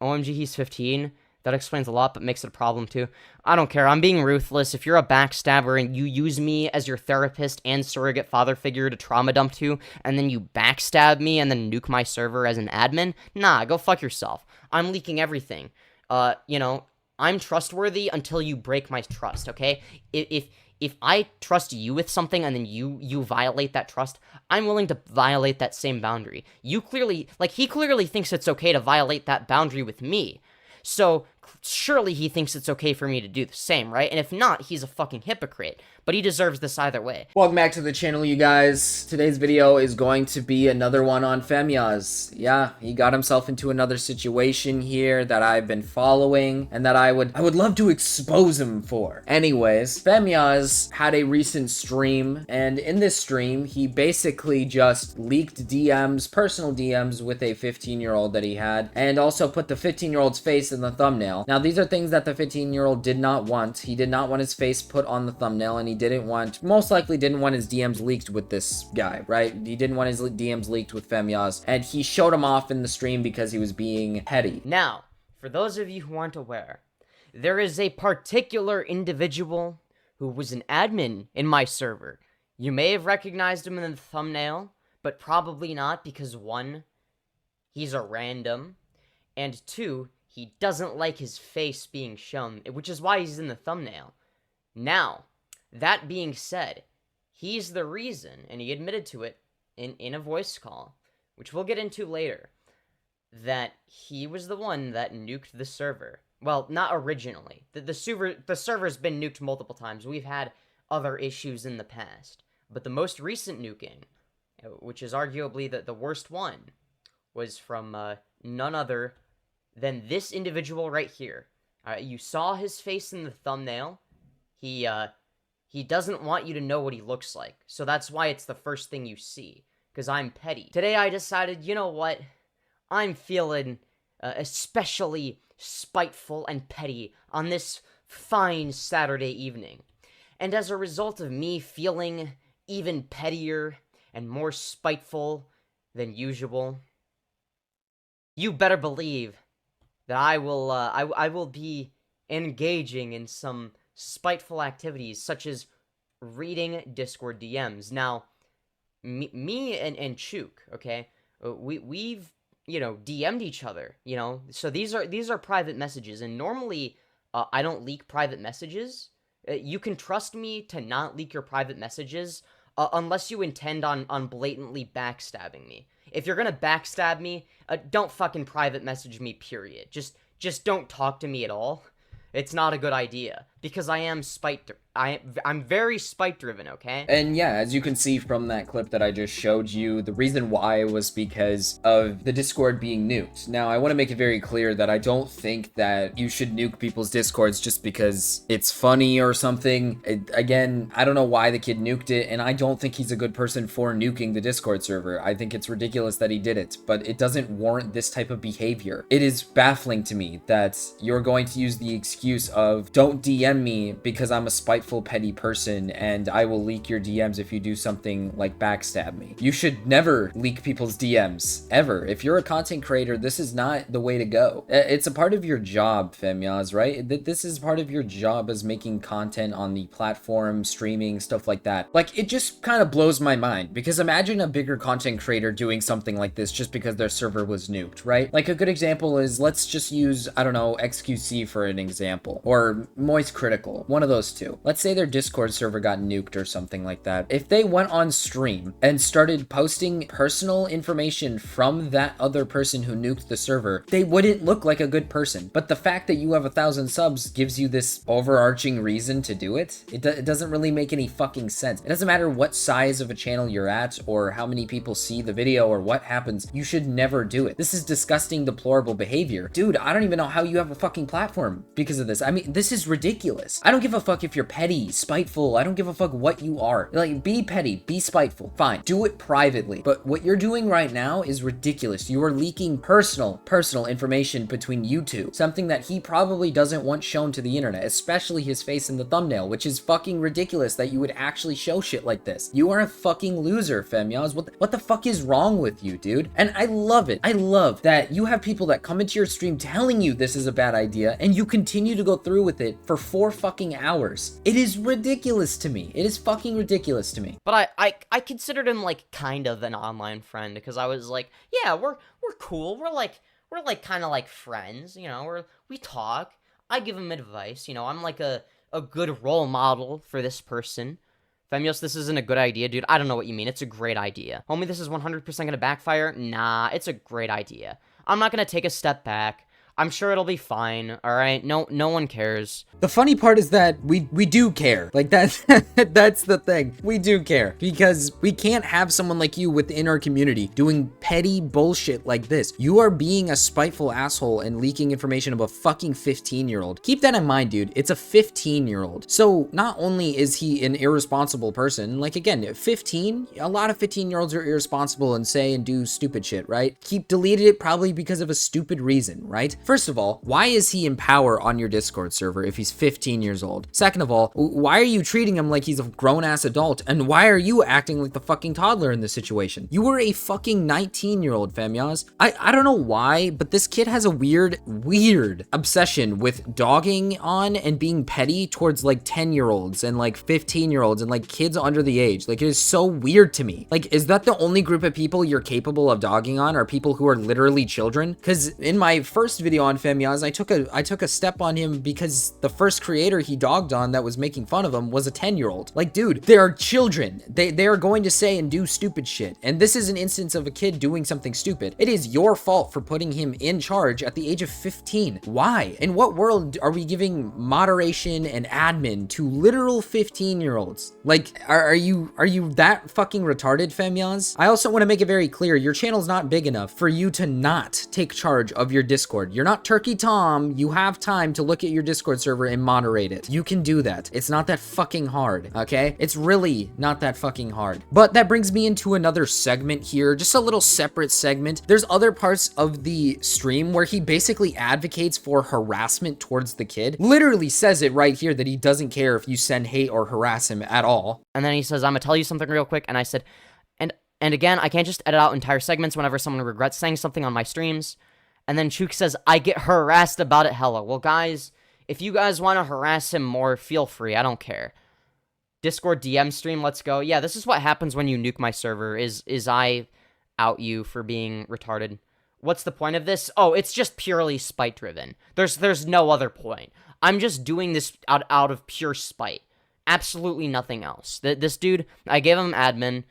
OMG, he's 15. That explains a lot, but makes it a problem too. I don't care. I'm being ruthless. If you're a backstabber and you use me as your therapist and surrogate father figure to trauma dump to, and then you backstab me and then nuke my server as an admin, nah, go fuck yourself. I'm leaking everything. I'm trustworthy until you break my trust, okay? If I trust you with something and then you violate that trust, I'm willing to violate that same boundary. He clearly thinks it's okay to violate that boundary with me. So, surely he thinks it's okay for me to do the same, right? And if not, he's a fucking hypocrite. But he deserves this either way. Welcome back to the channel, you guys. Today's video is going to be another one on Femyoz. Yeah, he got himself into another situation here that I've been following and that I would love to expose him for. Anyways, Femyoz had a recent stream, and in this stream, he basically just leaked DMs, personal DMs with a 15-year-old that he had, and also put the 15-year-old's face in the thumbnail. Now, these are things that the 15-year-old did not want. He did not want his face put on the thumbnail, and he most likely didn't want his DMs leaked with this guy, right? He didn't want his DMs leaked with Femyoz, and he showed him off in the stream because he was being petty. Now, for those of you who aren't aware, there is a particular individual who was an admin in my server. You may have recognized him in the thumbnail, but probably not because 1, he's a random, and 2, he doesn't like his face being shown, which is why he's in the thumbnail. Now, that being said, he's the reason, and he admitted to it in a voice call, which we'll get into later, that he was the one that nuked the server. Well, not originally. The server's been nuked multiple times. We've had other issues in the past. But the most recent nuking, which is arguably the worst one, was from none other than this individual right here. You saw his face in the thumbnail. He doesn't want you to know what he looks like, so that's why it's the first thing you see, because I'm petty. Today I decided, you know what, I'm feeling especially spiteful and petty on this fine Saturday evening. And as a result of me feeling even pettier and more spiteful than usual, you better believe that I will be engaging in some spiteful activities, such as reading Discord DMs. Now, me and Chook, okay, we've DM'd each other, so these are private messages, and normally I don't leak private messages. You can trust me to not leak your private messages unless you intend on blatantly backstabbing me. If you're gonna backstab me, don't fucking private message me, period. Just don't talk to me at all. It's not a good idea, because I am I'm very spite-driven, okay? And yeah, as you can see from that clip that I just showed you, the reason why was because of the Discord being nuked. Now, I want to make it very clear that I don't think that you should nuke people's Discords just because it's funny or something. Again, I don't know why the kid nuked it, and I don't think he's a good person for nuking the Discord server. I think it's ridiculous that he did it, but it doesn't warrant this type of behavior. It is baffling to me that you're going to use the excuse of, don't DM me because I'm a spiteful petty person and I will leak your DMs if you do something like backstab me. You should never leak people's DMs, ever. If you're a content creator, this is not the way to go. It's a part of your job, Femyoz, right? This is part of your job as making content on the platform, streaming, stuff like that. Like, it just kind of blows my mind, because imagine a bigger content creator doing something like this just because their server was nuked, right? Like, a good example is, let's just use, I don't know, XQC for an example, or Moist Critical, one of those two. Let's say their Discord server got nuked or something like that. If they went on stream and started posting personal information from that other person who nuked the server, they wouldn't look like a good person. But the fact that you have 1,000 subs gives you this overarching reason to do it. It doesn't really make any fucking sense. It doesn't matter what size of a channel you're at or how many people see the video or what happens. You should never do it. This is disgusting, deplorable behavior. Dude, I don't even know how you have a fucking platform because of this. I mean, this is ridiculous. I don't give a fuck if you're petty petty, spiteful. I don't give a fuck what you are. Like, be petty, be spiteful. Fine. Do it privately. But what you're doing right now is ridiculous. You are leaking personal information between you two. Something that he probably doesn't want shown to the internet, especially his face in the thumbnail, which is fucking ridiculous that you would actually show shit like this. You are a fucking loser, Femyoz. What the fuck is wrong with you, dude? And I love it. I love that you have people that come into your stream telling you this is a bad idea, and you continue to go through with it for 4 fucking hours. It is ridiculous to me. It is fucking ridiculous to me. But I considered him like kind of an online friend because I was like, yeah, we're cool. We're like kind of like friends, you know. We talk. I give him advice, you know. I'm like a good role model for this person. Femyoz, this isn't a good idea, dude. I don't know what you mean. It's a great idea. Homie, this is 100% gonna backfire. Nah, it's a great idea. I'm not gonna take a step back. I'm sure it'll be fine, alright? No one cares. The funny part is that we do care. Like, that's the thing. We do care. Because we can't have someone like you within our community doing petty bullshit like this. You are being a spiteful asshole and leaking information of a fucking 15-year-old. Keep that in mind, dude. It's a 15-year-old. So, not only is he an irresponsible person, like, again, 15, a lot of 15-year-olds are irresponsible and say and do stupid shit, right? He deleted it probably because of a stupid reason, right? First of all, why is he in power on your Discord server if he's 15 years old? Second of all, why are you treating him like he's a grown-ass adult? And why are you acting like the fucking toddler in this situation? You were a fucking 19-year-old, Femyoz. I don't know why, but this kid has a weird obsession with dogging on and being petty towards like 10-year-olds and like 15-year-olds and like kids under the age. Like, it is so weird to me. Like, is that the only group of people you're capable of dogging on, are people who are literally children? Because in my first video on Femyoz, I took a step on him because the first creator he dogged on that was making fun of him was a 10-year-old. Like, dude, they are children. They are going to say and do stupid shit. And this is an instance of a kid doing something stupid. It is your fault for putting him in charge at the age of 15. Why? In what world are we giving moderation and admin to literal 15-year-olds? Like, are you that fucking retarded, Femyoz? I also want to make it very clear, your channel's not big enough for you to not take charge of your Discord. You're not Turkey Tom. You have time to look at your Discord server and moderate it. You can do that. It's not that fucking hard, okay? It's really not that fucking hard. But that brings me into another segment here, just a little separate segment. There's other parts of the stream where he basically advocates for harassment towards the kid. Literally says it right here that he doesn't care if you send hate or harass him at all. And then he says, I'm gonna tell you something real quick. And I said, and again, I can't just edit out entire segments whenever someone regrets saying something on my streams. And then Chook says, I get harassed about it hella. Well, guys, if you guys want to harass him more, feel free. I don't care. Discord DM stream, let's go. Yeah, this is what happens when you nuke my server, is I out you for being retarded. What's the point of this? Oh, it's just purely spite-driven. There's no other point. I'm just doing this out of pure spite. Absolutely nothing else. This dude, I gave him admin,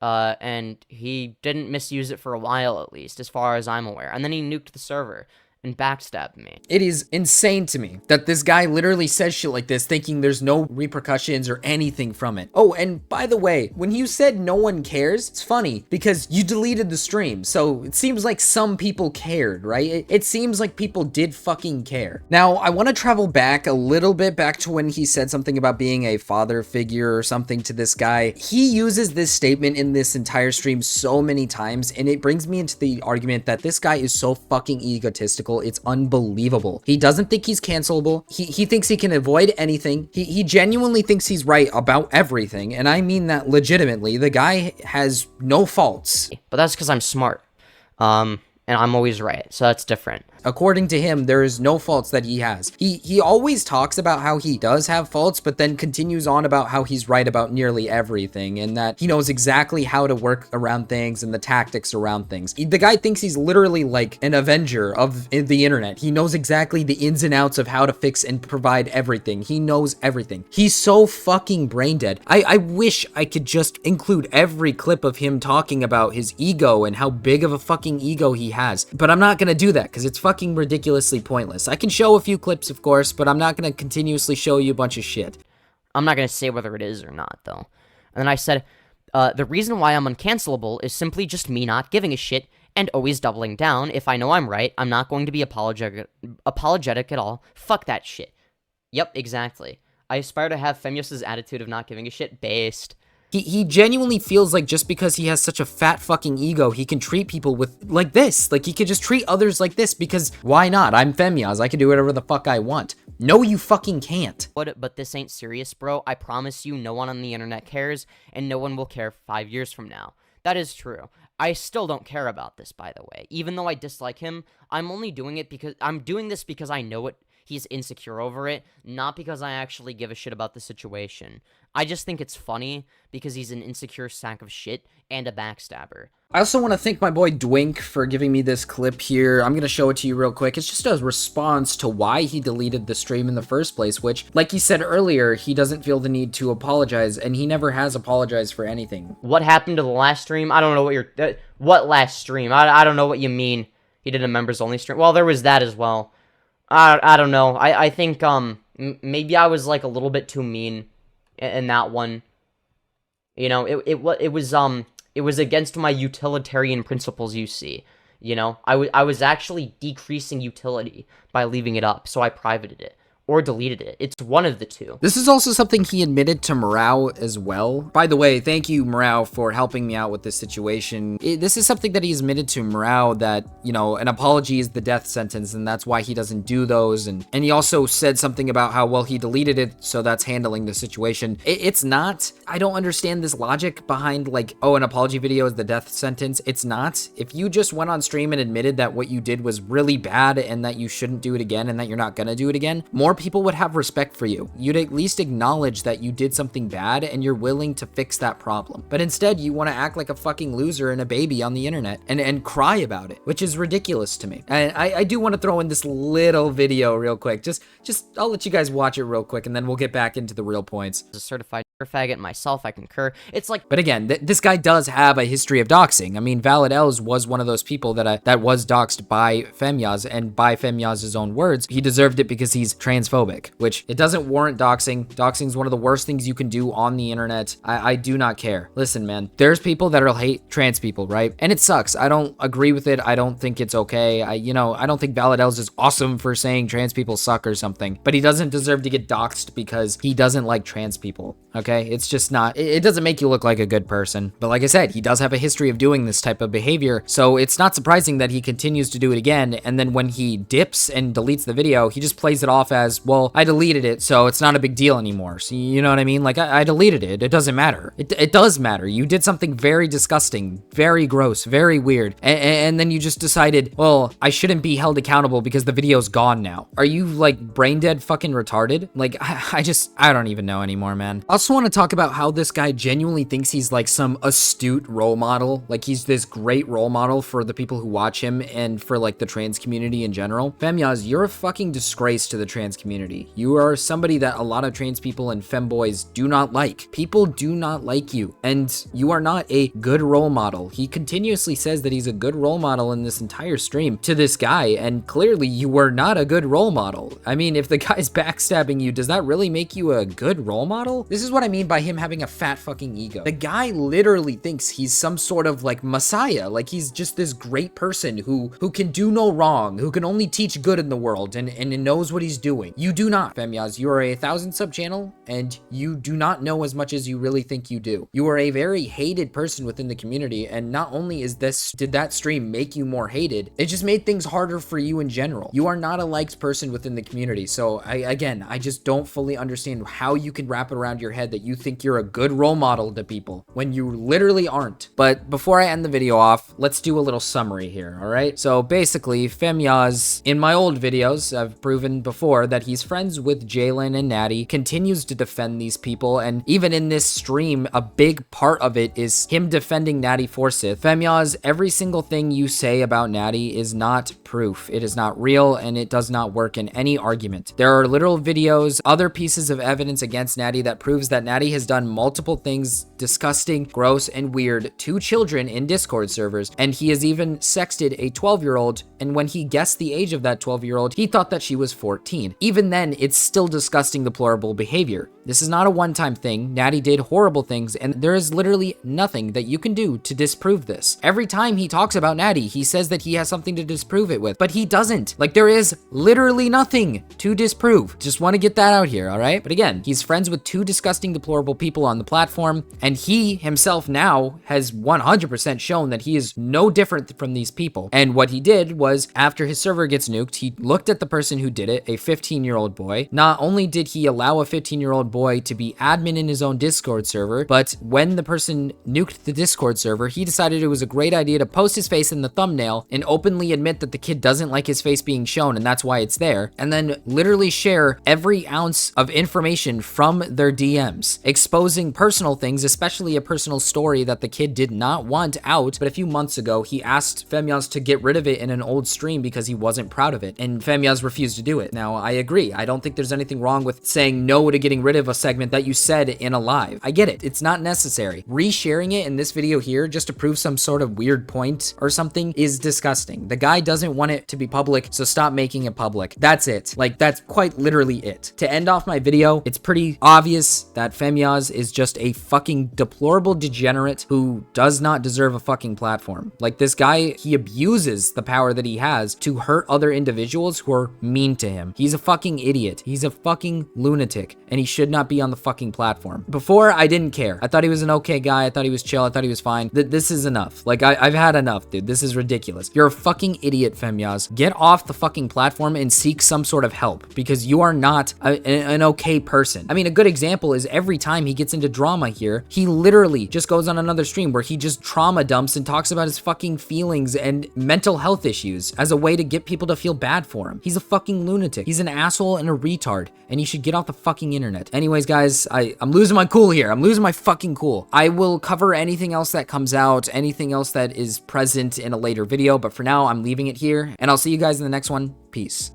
and he didn't misuse it for a while, at least, as far as I'm aware. And then he nuked the server and backstabbed me. It is insane to me that this guy literally says shit like this thinking there's no repercussions or anything from it. Oh, and by the way, when you said no one cares, it's funny because you deleted the stream, so it seems like some people cared, right? It seems like people did fucking care. Now, I want to travel back a little bit back to when he said something about being a father figure or something to this guy. He uses this statement in this entire stream so many times, and it brings me into the argument that this guy is so fucking egotistical. It's unbelievable. He doesn't think he's cancelable. He thinks he can avoid anything. He genuinely thinks he's right about everything, and I mean that legitimately. The guy has no faults. But that's because I'm smart. And I'm always right, so that's different. According to him, there is no faults that he has. He always talks about how he does have faults, but then continues on about how he's right about nearly everything and that he knows exactly how to work around things and the tactics around things. The guy thinks he's literally like an Avenger of the internet. He knows exactly the ins and outs of how to fix and provide everything. He knows everything. He's so fucking brain dead. I wish I could just include every clip of him talking about his ego and how big of a fucking ego he has, but I'm not gonna do that because it's fucking ridiculously pointless. I can show a few clips, of course, but I'm not going to continuously show you a bunch of shit. I'm not going to say whether it is or not, though. And then I said, the reason why I'm uncancelable is simply just me not giving a shit and always doubling down. If I know I'm right, I'm not going to be apologetic at all. Fuck that shit. Yep, exactly. I aspire to have Femyoz's attitude of not giving a shit based. He genuinely feels like just because he has such a fat fucking ego, he can treat people with like this. Like he could just treat others like this because why not? I'm Femyoz. I can do whatever the fuck I want. No, you fucking can't. But this ain't serious, bro. I promise you, no one on the internet cares, and no one will care 5 years from now. That is true. I still don't care about this, by the way. Even though I dislike him, I'm only doing it because I'm doing this because I know it. He's insecure over it, not because I actually give a shit about the situation. I just think it's funny because he's an insecure sack of shit and a backstabber. I also want to thank my boy Dwink for giving me this clip here. I'm going to show it to you real quick. It's just a response to why he deleted the stream in the first place, which, like he said earlier, he doesn't feel the need to apologize, and he never has apologized for anything. What happened to the last stream? I don't know what you're... what last stream? I don't know what you mean. He did a members-only stream. Well, there was that as well. I don't know. I think, maybe I was, like, a little bit too mean in that one. You know, it was against my utilitarian principles, you see. You know, I was actually decreasing utility by leaving it up, so I privated it. Or deleted it. It's one of the two. This is also something he admitted to Morale as well. By the way, thank you, Morale, for helping me out with this situation. This is something that he's admitted to Morale that, you know, an apology is the death sentence, and that's why he doesn't do those. And he also said something about how, well, he deleted it, so that's handling the situation. It's not. I don't understand this logic behind, like, oh, an apology video is the death sentence. It's not. If you just went on stream and admitted that what you did was really bad and that you shouldn't do it again and that you're not gonna do it again, more people would have respect for you. You'd at least acknowledge that you did something bad and you're willing to fix that problem. But instead, you want to act like a fucking loser and a baby on the internet and cry about it, which is ridiculous to me. And I do want to throw in this little video real quick. Just I'll let you guys watch it real quick and then we'll get back into the real points. As a certified faggot myself, I concur. It's like... But again, this guy does have a history of doxing. I mean, Valid Els was one of those people that was doxed by Femyoz, and by Femyoz's own words, he deserved it because he's transphobic, which it doesn't warrant doxing. Doxing is one of the worst things you can do on the internet. I do not care. Listen, man, there's people that'll hate trans people, right? And it sucks. I don't agree with it. I don't think it's okay. I don't think Valid Els is awesome for saying trans people suck or something, but he doesn't deserve to get doxed because he doesn't like trans people. Okay, it's just not, it doesn't make you look like a good person. But like I said, he does have a history of doing this type of behavior, so it's not surprising that he continues to do it again, and then when he dips and deletes the video, he just plays it off as, well, I deleted it, so it's not a big deal anymore. So you know what I mean? Like, I deleted it. It doesn't matter. It does matter. You did something very disgusting, very gross, very weird, and then you just decided, well, I shouldn't be held accountable because the video's gone now. Are you, like, brain dead fucking retarded? Like, I don't even know anymore, man. I also want to talk about how this guy genuinely thinks he's like some astute role model. Like he's this great role model for the people who watch him and for like the trans community in general. Femyoz, you're a fucking disgrace to the trans community. You are somebody that a lot of trans people and femboys do not like. People do not like you, and you are not a good role model. He continuously says that he's a good role model in this entire stream to this guy, and clearly you were not a good role model. I mean, if the guy's backstabbing you, does that really make you a good role model? This is what I mean by him having a fat fucking ego. The guy literally thinks he's some sort of like messiah, like he's just this great person who can do no wrong, who can only teach good in the world and knows what he's doing. You do not, Femyoz. You are a 1,000 sub channel and you do not know as much as you really think you do. You are a very hated person within the community, and not only did that stream make you more hated, it just made things harder for you in general. You are not a liked person within the community. So I just don't fully understand how you can wrap it around your head that you think you're a good role model to people when you literally aren't. But before I end the video off, let's do a little summary here, all right? So basically, Femyoz, in my old videos, I've proven before that he's friends with Jalyn and Nattie, continues to defend these people, and even in this stream, a big part of it is him defending Nattie Forsyth. Femyoz, every single thing you say about Nattie is not proof. It is not real, and it does not work in any argument. There are literal videos, other pieces of evidence against Nattie that proves that Nattie has done multiple things disgusting, gross, and weird to children in Discord servers, and he has even sexted a 12-year-old, and when he guessed the age of that 12-year-old, he thought that she was 14. even then, it's still disgusting, deplorable behavior. This is not a one-time thing. Nattie did horrible things, and there is literally nothing that you can do to disprove this. Every time he talks about Nattie, he says that he has something to disprove it with, but he doesn't. Like, there is literally nothing to disprove. Just want to get that out here, all right? But again, he's friends with 2 disgusting, deplorable people on the platform, and he himself now has 100% shown that he is no different from these people. And what he did was, after his server gets nuked, he looked at the person who did it, a 15-year-old boy. Not only did he allow a 15-year-old boy to be admin in his own Discord server, but when the person nuked the Discord server, he decided it was a great idea to post his face in the thumbnail and openly admit that the kid doesn't like his face being shown and that's why it's there, and then literally share every ounce of information from their DMs, exposing personal things, especially a personal story that the kid did not want out. But a few months ago, he asked Femyoz to get rid of it in an old stream because he wasn't proud of it, and Femyoz refused to do it. Now, I agree. I don't think there's anything wrong with saying no to getting rid of a segment that you said in a live. I get it. It's not necessary. Resharing it in this video here just to prove some sort of weird point or something is disgusting. The guy doesn't want it to be public, so stop making it public. That's it. Like, that's quite literally it. To end off my video, it's pretty obvious that Femyoz is just a fucking deplorable degenerate who does not deserve a fucking platform. Like, this guy, he abuses the power that he has to hurt other individuals who are mean to him. He's a fucking idiot. He's a fucking lunatic, and he should not be on the fucking platform. Before, I didn't care. I thought he was an okay guy. I thought he was chill. I thought he was fine. This is enough. Like, I've had enough, dude. This is ridiculous. You're a fucking idiot, Femyoz. Get off the fucking platform and seek some sort of help, because you are not an okay person. I mean, a good example is every time he gets into drama here, he literally just goes on another stream where he just trauma dumps and talks about his fucking feelings and mental health issues as a way to get people to feel bad for him. He's a fucking lunatic. He's an asshole and a retard, and he should get off the fucking internet. Anyways, guys, I'm losing my cool here. I'm losing my fucking cool. I will cover anything else that comes out, anything else that is present in a later video, but for now, I'm leaving it here, and I'll see you guys in the next one. Peace.